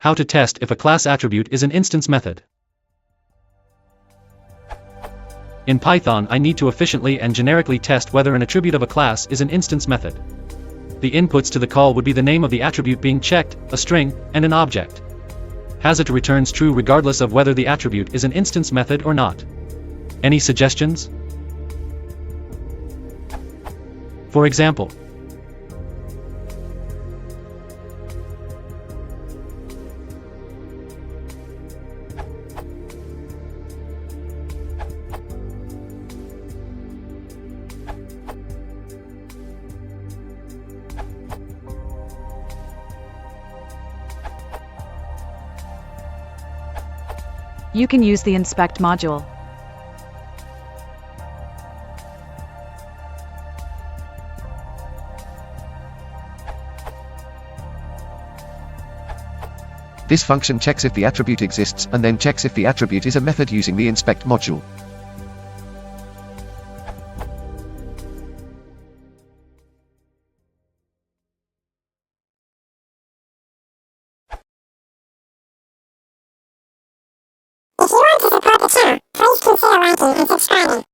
How to test if a class attribute is an instance method. In Python, I need to efficiently and generically test whether an attribute of a class is an instance method. The inputs to the call would be the name of the attribute being checked, a string, and an object. Has it returns true regardless of whether the attribute is an instance method or not. Any suggestions? For example, you can use the inspect module. This function checks if the attribute exists and then checks if the attribute is a method using the inspect module. If you want to support the channel, please consider liking and subscribing.